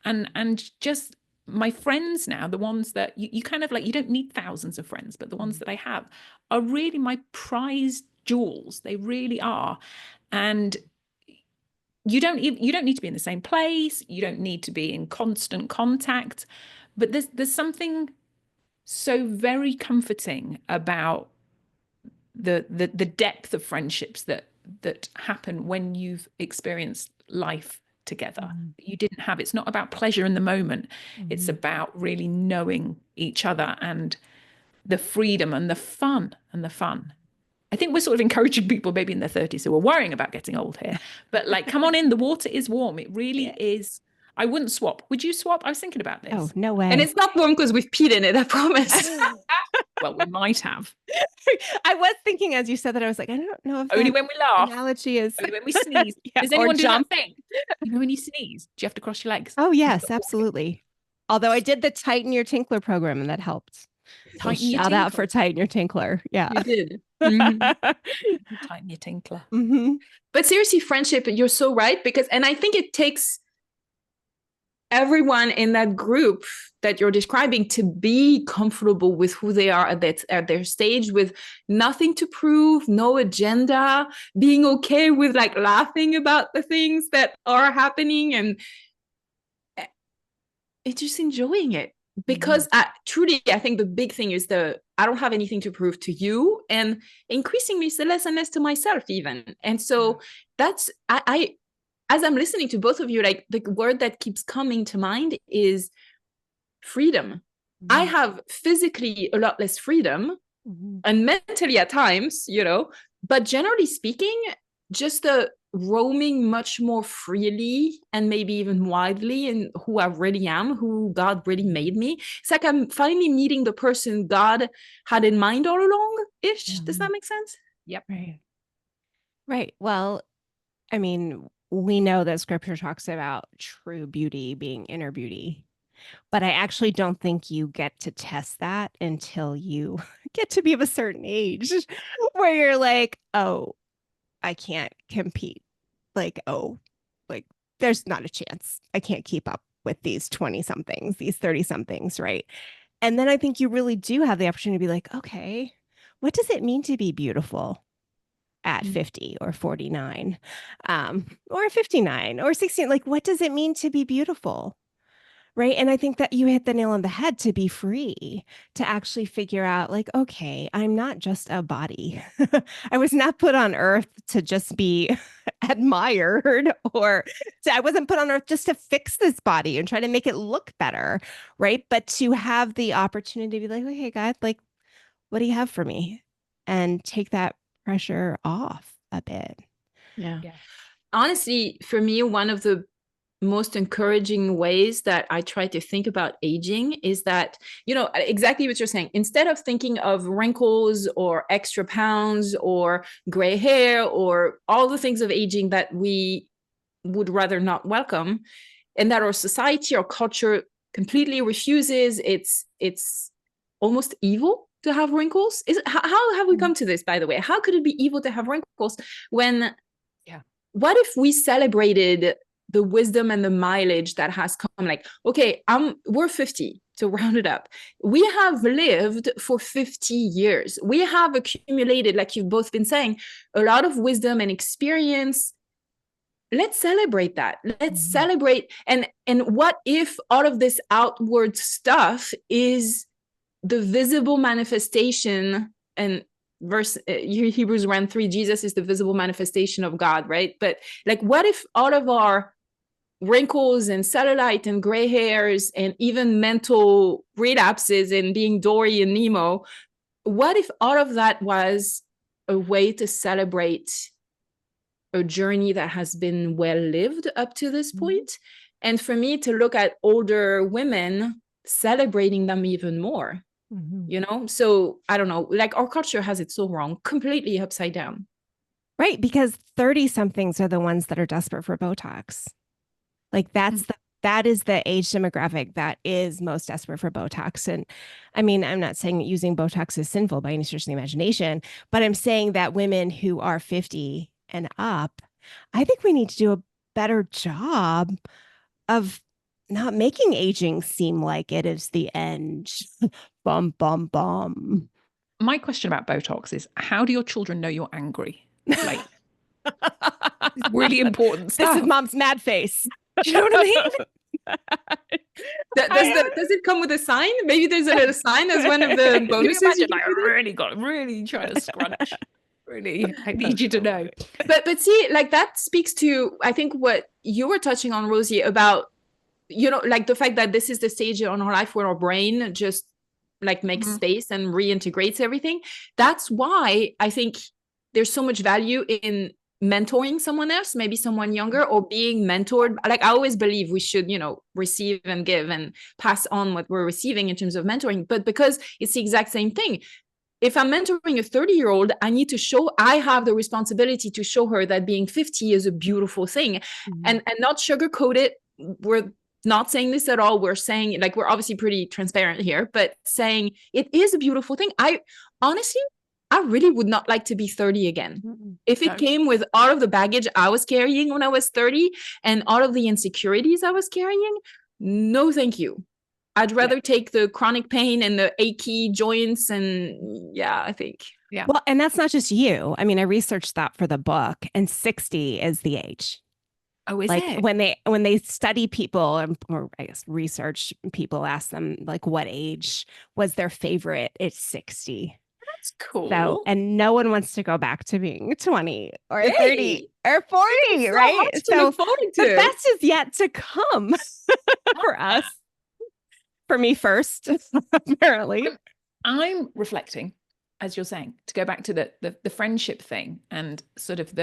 Speaker 2: And just my friends now, the ones that you kind of like, you don't need thousands of friends, but the ones that I have are really my prized jewels. They really are. And you don't need to be in the same place. You don't need to be in constant contact, but there's something so very comforting about the depth of friendships that happen when you've experienced life together. You didn't have. It's not about pleasure in the moment. It's about really knowing each other, and the freedom and the fun I think we're sort of encouraging people maybe in their 30s who are worrying about getting old here, but like, come on in, the water is warm. It really is. I wouldn't swap. Would you swap? I was thinking about this.
Speaker 1: Oh, no way.
Speaker 3: And it's not warm because we've peed in it, I promise.
Speaker 2: Well, we might have.
Speaker 1: I was thinking as you said that, I was like, I don't know if
Speaker 2: only when we laugh,
Speaker 1: analogy is
Speaker 2: only when we sneeze.
Speaker 1: Yeah,
Speaker 2: does anyone
Speaker 1: or
Speaker 2: do
Speaker 1: jump.
Speaker 2: that thing? You know, when you sneeze, do you have to cross your legs?
Speaker 1: Oh yes, absolutely. Although I did the Tighten Your Tinkler program, and that helped.
Speaker 2: Tighten your
Speaker 1: Shout out
Speaker 2: tinkler.
Speaker 1: for Tighten Your Tinkler. Yeah.
Speaker 3: You did.
Speaker 2: Tighten your tinkler.
Speaker 3: But seriously, friendship, you're so right, because, and I think it takes everyone in that group that you're describing to be comfortable with who they are at their stage, with nothing to prove, no agenda, being okay with like laughing about the things that are happening, and it's just enjoying it. Because truly, I think the big thing is I don't have anything to prove to you, and increasingly less and less to myself even. And so that's, I as I'm listening to both of you, like, the word that keeps coming to mind is freedom. I have physically a lot less freedom, and mentally at times, you know, but generally speaking, just the roaming much more freely and maybe even widely in who I really am, who God really made me. It's like I'm finally meeting the person God had in mind all along-ish. Does that make sense?
Speaker 2: Yep.
Speaker 1: Right. Well, I mean, we know that scripture talks about true beauty being inner beauty, but I actually don't think you get to test that until you get to be of a certain age where you're like, oh, I can't compete. Like, oh, like, there's not a chance. I can't keep up with these 20 somethings, these 30 somethings. Right. And then I think you really do have the opportunity to be like, okay, what does it mean to be beautiful at 50 or 49 or 59 or 16? Like, what does it mean to be beautiful? Right. And I think that you hit the nail on the head, to be free, to actually figure out like, okay, I'm not just a body. I was not put on earth to just be admired, or I wasn't put on earth just to fix this body and try to make it look better. Right. But to have the opportunity to be like, okay, God, like, what do you have for me? And take that pressure off a bit.
Speaker 3: Yeah. Honestly, for me, one of the most encouraging ways that I try to think about aging is that, you know, exactly what you're saying. Instead of thinking of wrinkles or extra pounds or gray hair or all the things of aging that we would rather not welcome, and that our society or culture completely refuses, it's almost evil to have wrinkles. How have we come to this, by the way? How could it be evil to have wrinkles when, what if we celebrated the wisdom and the mileage that has come? Like, okay, we're 50, to round it up. We have lived for 50 years. We have accumulated, like you've both been saying, a lot of wisdom and experience. Let's celebrate that. Let's celebrate. And what if all of this outward stuff is the visible manifestation, and Hebrews 1:3, Jesus is the visible manifestation of God, right? But like, what if all of our wrinkles and cellulite and gray hairs and even mental relapses and being Dory and Nemo, what if all of that was a way to celebrate a journey that has been well lived up to this point? And for me to look at older women, celebrating them even more, you know? So I don't know, like our culture has it so wrong, completely upside down.
Speaker 1: Right. Because 30 somethings are the ones that are desperate for Botox. Like that is the age demographic that is most desperate for Botox. And I mean, I'm not saying using Botox is sinful by any stretch of the imagination, but I'm saying that women who are 50 and up, I think we need to do a better job of not making aging seem like it is the end. Bum, bum, bum.
Speaker 2: My question about Botox is, how do your children know you're angry? Like, it's really important stuff.
Speaker 1: This is mom's mad face.
Speaker 2: Do you know what I mean?
Speaker 3: Does it come with a sign? Maybe there's a little sign as one of the bonuses.
Speaker 2: I really trying to scrunch. Really, I need you to know.
Speaker 3: But see, like that speaks to, I think, what you were touching on, Rosie, about, you know, like the fact that this is the stage in our life where our brain just like makes space and reintegrates everything. That's why I think there's so much value in mentoring someone else, maybe someone younger, or being mentored. Like I always believe we should, you know, receive and give and pass on what we're receiving in terms of mentoring, but because it's the exact same thing. If I'm mentoring a 30-year-old, I need to show, I have the responsibility to show her that being 50 is a beautiful thing, and not sugarcoat it. We're not saying this at all. We're saying, like, we're obviously pretty transparent here, but saying it is a beautiful thing. I honestly, I really would not like to be 30 again. If it came with all of the baggage I was carrying when I was 30 and all of the insecurities I was carrying, no, thank you. I'd rather take the chronic pain and the achy joints. And I think.
Speaker 1: Yeah. Well, and that's not just you. I mean, I researched that for the book, and 60 is the age.
Speaker 2: Oh, is
Speaker 1: like
Speaker 2: it?
Speaker 1: When they study people, or I guess research people, ask them like what age was their favorite, it's 60.
Speaker 2: That's cool.
Speaker 1: So, and no one wants to go back to being 20 or 30 or 40, right?
Speaker 3: So
Speaker 1: the best is yet to come for us. For me first, apparently.
Speaker 2: I'm reflecting, as you're saying, to go back to the friendship thing, and sort of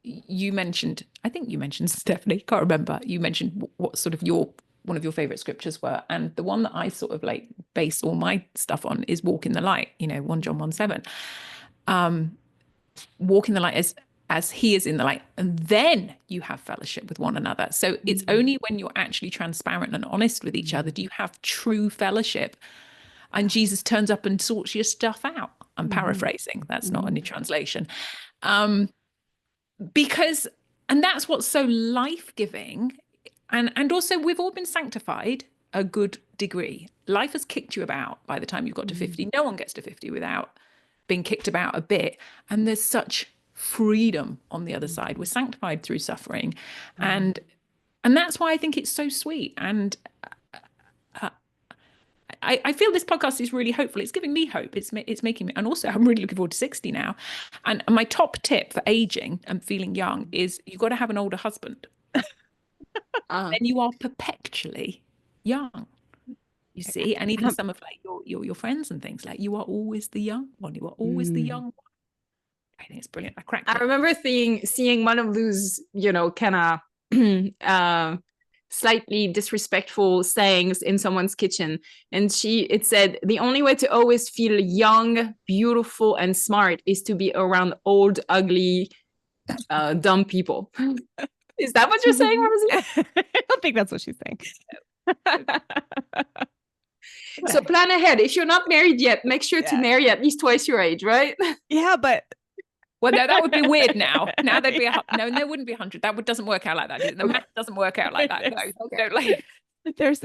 Speaker 2: you mentioned, I think you mentioned, Stephanie, can't remember, you mentioned what sort of one of your favorite scriptures were, and the one that I sort of like base all my stuff on is walk in the light, 1 John 1:7. Walk in the light as he is in the light, and then you have fellowship with one another. So it's only when you're actually transparent and honest with each other do you have true fellowship, and Jesus turns up and sorts your stuff out. I'm paraphrasing, that's not any translation. Because, and that's what's so life-giving, and also we've all been sanctified a good degree. Life has kicked you about by the time you've got to 50. No one gets to 50 without being kicked about a bit, and there's such freedom on the other side. We're sanctified through suffering, and that's why I think it's so sweet. And I feel this podcast is really hopeful. It's giving me hope. It's making me, and also I'm really looking forward to 60 now. And my top tip for aging and feeling young is you've got to have an older husband. Then you are perpetually young. You see, and even some of like your friends and things, like you are always the young one. You are always the young one. I think it's brilliant. I
Speaker 3: remember seeing one of those, kind of slightly disrespectful sayings in someone's kitchen, and it said, the only way to always feel young, beautiful, and smart is to be around old, ugly, dumb people. Is that what you're saying, Rosie?
Speaker 1: I don't think that's what she's saying.
Speaker 3: So plan ahead. If you're not married yet, make sure to marry at least twice your age, right?
Speaker 1: Yeah, but
Speaker 2: well, no, that would be weird now. Now there'd be no, there wouldn't be 100. That doesn't work out like that. The math doesn't work out like that. No,
Speaker 1: there's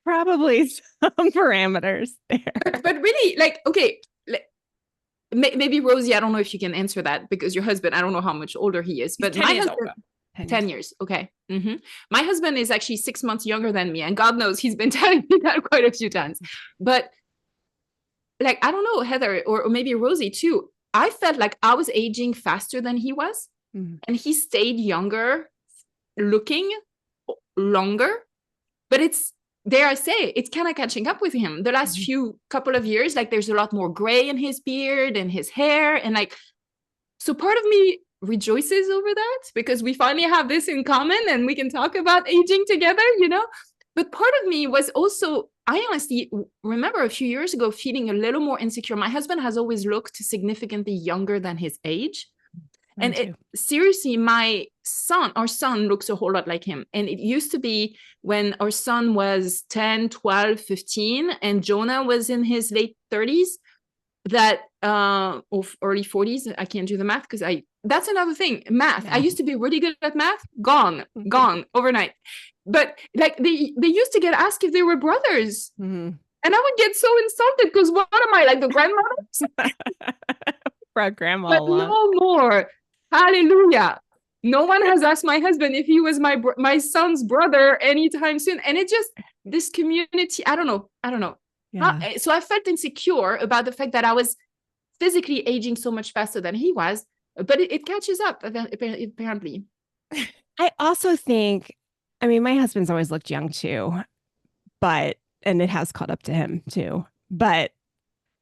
Speaker 1: probably some parameters there.
Speaker 3: But really, like, okay, maybe Rosie, I don't know if you can answer that, because your husband, I don't know how much older he is, but my husband, 10 years. Okay. My husband is actually 6 months younger than me, and God knows he's been telling me that quite a few times. But like, I don't know, Heather, or maybe Rosie too. I felt like I was aging faster than he was, and he stayed younger, looking longer. But it's, dare I say, it's kind of catching up with him. The last few couple of years, like, there's a lot more gray in his beard and his hair, and like, so part of me rejoices over that because we finally have this in common and we can talk about aging together, you know. But part of me was also, I honestly remember a few years ago feeling a little more insecure. My husband has always looked significantly younger than his age. And seriously, our son looks a whole lot like him. And it used to be when our son was 10, 12, 15, and Jonah was in his late 30s, that or early 40s. I can't do the math because that's another thing. Math. I used to be really good at math. Gone overnight. But like they used to get asked if they were brothers. And I would get so insulted because what am I, like the grandmother?
Speaker 1: Grandma.
Speaker 3: But no more. Hallelujah. No one has asked my husband if he was my son's brother anytime soon. And it just, this community, I don't know. Yeah. So I felt insecure about the fact that I was physically aging so much faster than he was, but it catches up apparently.
Speaker 1: I also think, I mean, my husband's always looked young too, and it has caught up to him too. But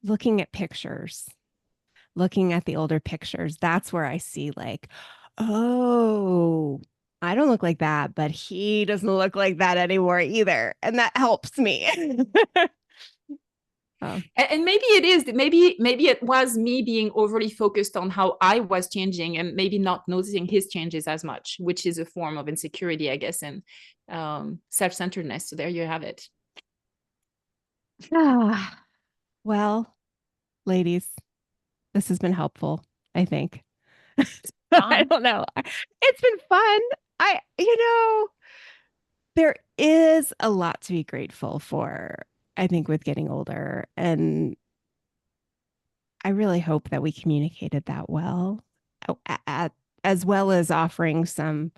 Speaker 1: looking at the older pictures, that's where I see like, oh, I don't look like that, but he doesn't look like that anymore either. And that helps me.
Speaker 3: And maybe it is, maybe it was me being overly focused on how I was changing and maybe not noticing his changes as much, which is a form of insecurity, I guess, and self-centeredness. So there you have it.
Speaker 1: Well, ladies, this has been helpful, I think. I don't know. It's been fun. There is a lot to be grateful for, I think, with getting older. And I really hope that we communicated that well, as well as offering some,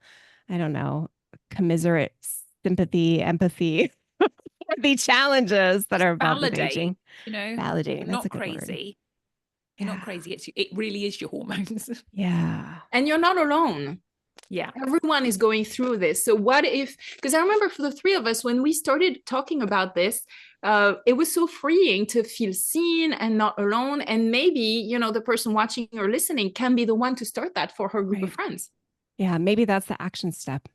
Speaker 1: I don't know, commiserate sympathy, empathy for the challenges that are involved with aging.
Speaker 2: Validating. Not crazy. You're not crazy. It really is your hormones.
Speaker 1: Yeah.
Speaker 3: And you're not alone.
Speaker 2: Yeah.
Speaker 3: Everyone is going through this. So what if, because I remember for the three of us, when we started talking about this, it was so freeing to feel seen and not alone. And maybe, the person watching or listening can be the one to start that for her group of friends.
Speaker 1: Yeah. Maybe that's the action step.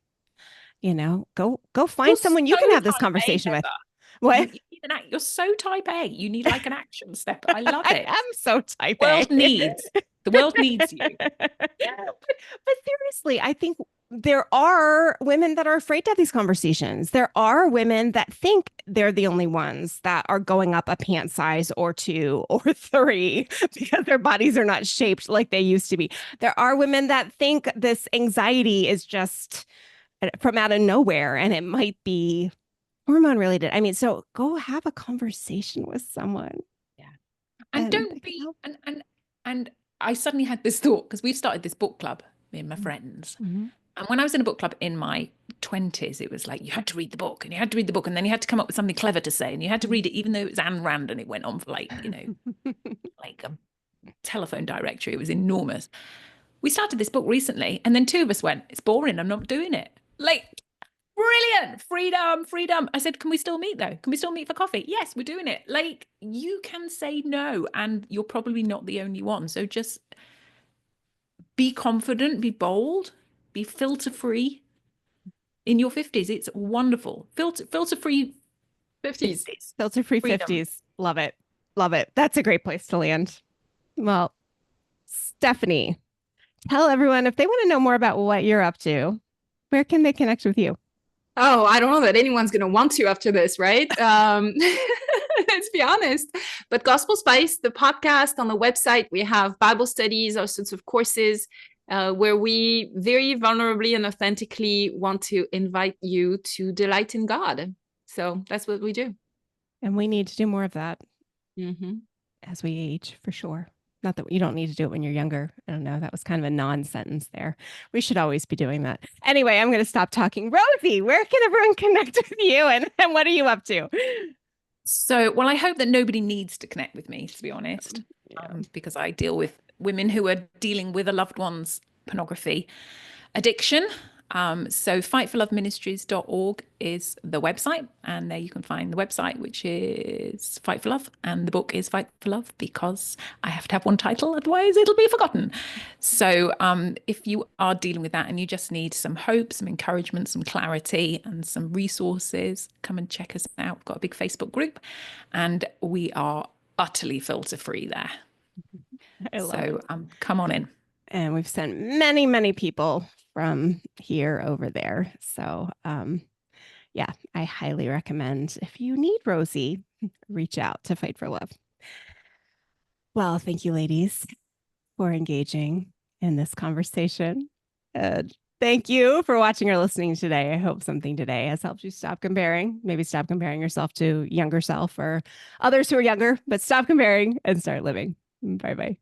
Speaker 1: Go find someone you can have this conversation with. What?
Speaker 2: You're so type A. You need like an action step. I love it.
Speaker 1: I'm so type
Speaker 2: A. The world needs you.
Speaker 1: But seriously, I think there are women that are afraid to have these conversations. There are women that think they're the only ones that are going up a pant size or 2 or 3 because their bodies are not shaped like they used to be. There are women that think this anxiety is just from out of nowhere and it might be hormone related. I mean, so go have a conversation with someone.
Speaker 2: Yeah. And don't be, and I suddenly had this thought because we've started this book club, me and my friends. And when I was in a book club in my 20s, it was like, you had to read the book and you had to read the book and then you had to come up with something clever to say and you had to read it, even though it was Ayn Rand and it went on for like a telephone directory. It was enormous. We started this book recently and then 2 of us went, it's boring. I'm not doing it. Like, brilliant. Freedom. I said, can we still meet though? Can we still meet for coffee? Yes, we're doing it. Like, you can say no and you're probably not the only one. So just be confident, be bold, be filter free in your 50s. It's wonderful. Filter free 50s.
Speaker 1: Filter free 50s. Love it. That's a great place to land. Well, Stephanie, tell everyone if they want to know more about what you're up to, where can they connect with you?
Speaker 3: Oh, I don't know that anyone's going to want to after this, right? Let's be honest. But Gospel Spice, the podcast, on the website, we have Bible studies, all sorts of courses where we very vulnerably and authentically want to invite you to delight in God. So that's what we do.
Speaker 1: And we need to do more of that as we age, for sure. Not that you don't need to do it when you're younger. I don't know. That was kind of a non-sentence there. We should always be doing that. Anyway, I'm going to stop talking. Rosie, where can everyone connect with you and what are you up to?
Speaker 2: So, well, I hope that nobody needs to connect with me, to be honest, because I deal with women who are dealing with a loved one's pornography addiction. So fightforloveministries.org is the website, and there you can find the website, which is Fight for Love, and the book is Fight for Love, because I have to have one title, otherwise it'll be forgotten. So if you are dealing with that and you just need some hope, some encouragement, some clarity, and some resources, come and check us out. We've got a big Facebook group, and we are utterly filter free there. So come on in.
Speaker 1: And we've sent many, many people from here over there. So yeah, I highly recommend, if you need Rosie, reach out to Fight for Love. Well, thank you, ladies, for engaging in this conversation. Thank you for watching or listening today. I hope something today has helped you stop comparing, maybe stop comparing yourself to younger self or others who are younger, but stop comparing and start living. Bye-bye.